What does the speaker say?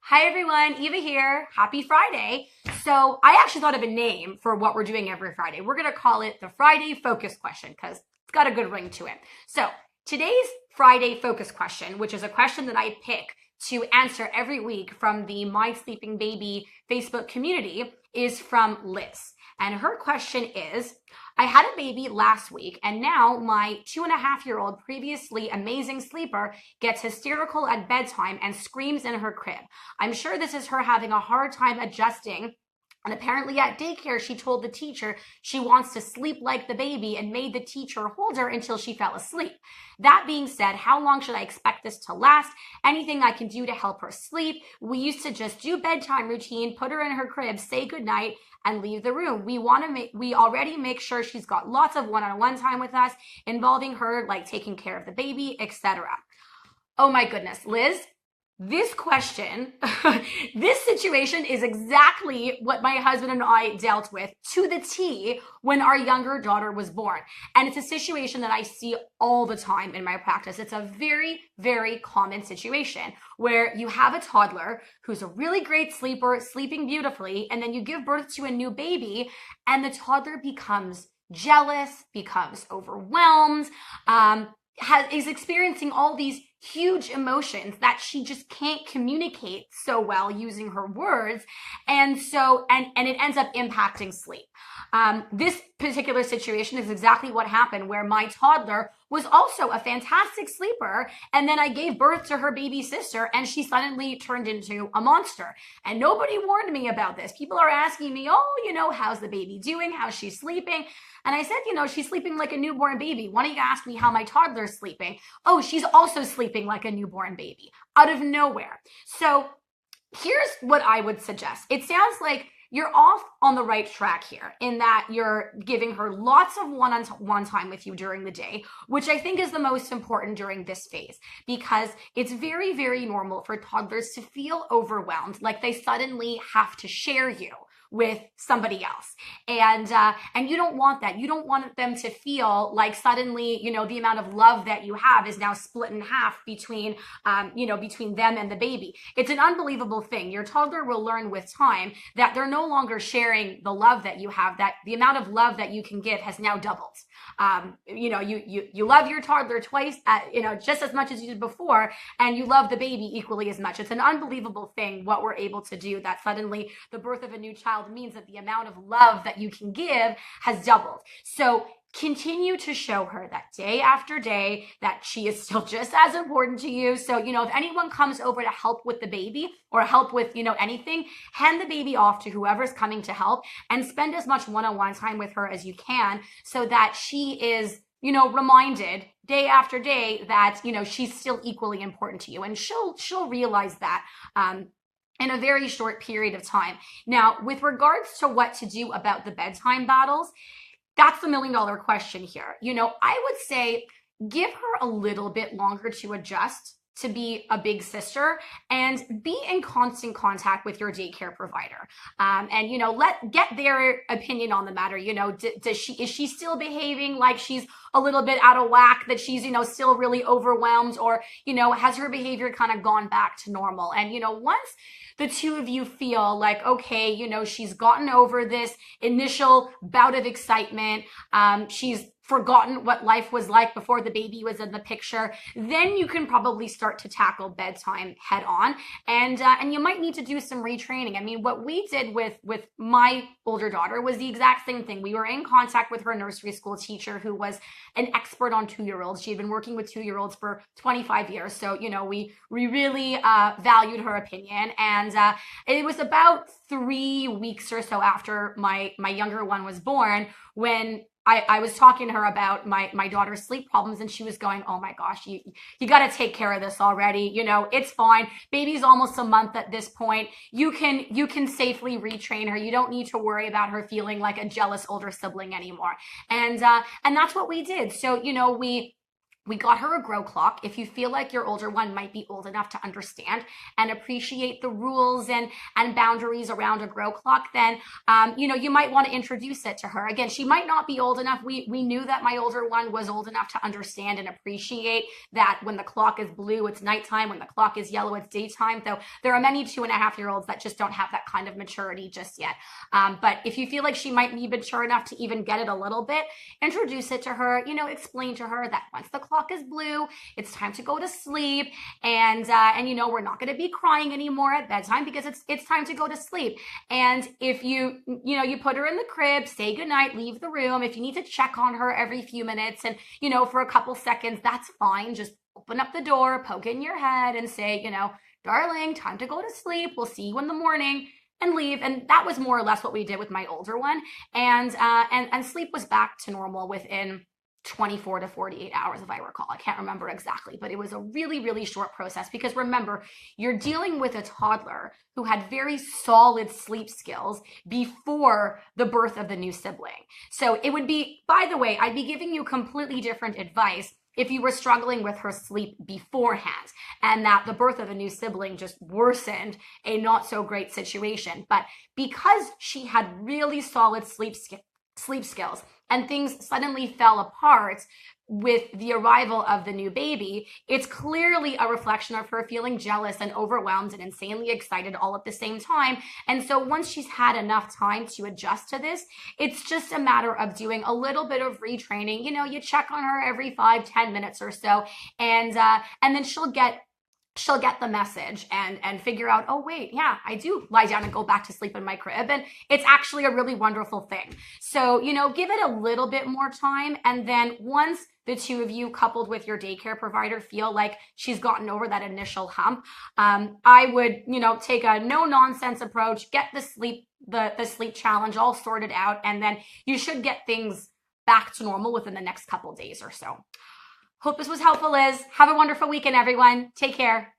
Hi everyone, Eva here. Happy Friday. So I actually thought of a name for what we're doing every Friday. We're going to call it the Friday Focus Question because it's got a good ring to it. So today's Friday Focus Question, which is a question that I pick to answer every week from the My Sleeping Baby Facebook community, is from Liz. And her question is, I had a baby last week, and now my 2.5-year-old, previously amazing sleeper, gets hysterical at bedtime and screams in her crib. I'm sure this is her having a hard time adjusting. And apparently at daycare, she told the teacher she wants to sleep like the baby and made the teacher hold her until she fell asleep. That being said, how long should I expect this to last? Anything I can do to help her sleep? We used to just do bedtime routine, put her in her crib, say goodnight, and leave the room. We already make sure she's got lots of one-on-one time with us, involving her, like taking care of the baby, etc. Oh my goodness, Liz, this question, this situation is exactly what my husband and I dealt with to the T when our younger daughter was born. And it's a situation that I see all the time in my practice. It's a very, very common situation where you have a toddler who's a really great sleeper, sleeping beautifully, and then you give birth to a new baby and the toddler becomes jealous, becomes overwhelmed, is experiencing all these huge emotions that she just can't communicate so well using her words. And it ends up impacting sleep. This particular situation is exactly what happened, where my toddler was also a fantastic sleeper, and then I gave birth to her baby sister and she suddenly turned into a monster. And nobody warned me about this. People are asking me, how's the baby doing? How's she sleeping? And I said, she's sleeping like a newborn baby. Why don't you ask me how my toddler's sleeping? Oh, she's also sleeping like a newborn baby out of nowhere. So here's what I would suggest. It sounds like you're off on the right track here, in that you're giving her lots of one-on-one time with you during the day, which I think is the most important during this phase, because it's very, very normal for toddlers to feel overwhelmed, like they suddenly have to share you with somebody else. And you don't want that. You don't want them to feel like suddenly, the amount of love that you have is now split in half between them and the baby. It's an unbelievable thing. Your toddler will learn with time that they're no longer sharing the love that you have, that the amount of love that you can give has now doubled. You love your toddler twice, just as much as you did before, and you love the baby equally as much. It's an unbelievable thing what we're able to do, that suddenly the birth of a new child means that the amount of love that you can give has doubled. So continue to show her that day after day that she is still just as important to you. So, if anyone comes over to help with the baby or help with, anything, hand the baby off to whoever's coming to help and spend as much one-on-one time with her as you can, so that she is, reminded day after day that, she's still equally important to you. And she'll realize that, in a very short period of time. Now, with regards to what to do about the bedtime battles, that's the million-dollar question here. I would say give her a little bit longer to adjust to be a big sister, and be in constant contact with your daycare provider. Get their opinion on the matter. Is she still behaving like she's a little bit out of whack, that she's, still really overwhelmed, or, has her behavior kind of gone back to normal? And, once the two of you feel like, okay, she's gotten over this initial bout of excitement, she's forgotten what life was like before the baby was in the picture, then you can probably start to tackle bedtime head on. And you might need to do some retraining. I mean, what we did with my older daughter was the exact same thing. We were in contact with her nursery school teacher, who was an expert on 2-year-olds. She had been working with 2-year-olds for 25 years. So, we really valued her opinion. And it was about 3 weeks or so after my younger one was born when I was talking to her about my daughter's sleep problems, and she was going, oh my gosh, you got to take care of this already. It's fine. Baby's almost a month at this point. You can safely retrain her. You don't need to worry about her feeling like a jealous older sibling anymore. And that's what we did. So, We got her a grow clock. If you feel like your older one might be old enough to understand and appreciate the rules and boundaries around a grow clock, then, you might want to introduce it to her. Again, she might not be old enough. We knew that my older one was old enough to understand and appreciate that when the clock is blue, it's nighttime. When the clock is yellow, it's daytime. Though there are many 2.5-year-olds that just don't have that kind of maturity just yet. But if you feel like she might be mature enough to even get it a little bit, introduce it to her, explain to her that once the clock is blue, it's time to go to sleep, and we're not going to be crying anymore at bedtime because it's time to go to sleep. And if you put her in the crib, say goodnight, leave the room. If you need to check on her every few minutes and for a couple seconds, that's fine. Just open up the door, poke in your head, and say, darling, time to go to sleep. We'll see you in the morning. And leave. And that was more or less what we did with my older one. And sleep was back to normal within 24 to 48 hours, if I recall. I can't remember exactly, but it was a really, really short process because remember, you're dealing with a toddler who had very solid sleep skills before the birth of the new sibling. So it would be, by the way, I'd be giving you completely different advice if you were struggling with her sleep beforehand and that the birth of a new sibling just worsened a not so great situation. But because she had really solid sleep skills and things suddenly fell apart with the arrival of the new baby, it's clearly a reflection of her feeling jealous and overwhelmed and insanely excited all at the same time. And so once she's had enough time to adjust to this, it's just a matter of doing a little bit of retraining. You check on her every 5-10 minutes or so, and then she'll get the message and figure out, oh, wait, yeah, I do lie down and go back to sleep in my crib. And it's actually a really wonderful thing. So, give it a little bit more time. And then once the two of you, coupled with your daycare provider, feel like she's gotten over that initial hump, I would, take a no nonsense approach, get the sleep challenge all sorted out. And then you should get things back to normal within the next couple days or so. Hope this was helpful, Liz. Have a wonderful weekend, everyone. Take care.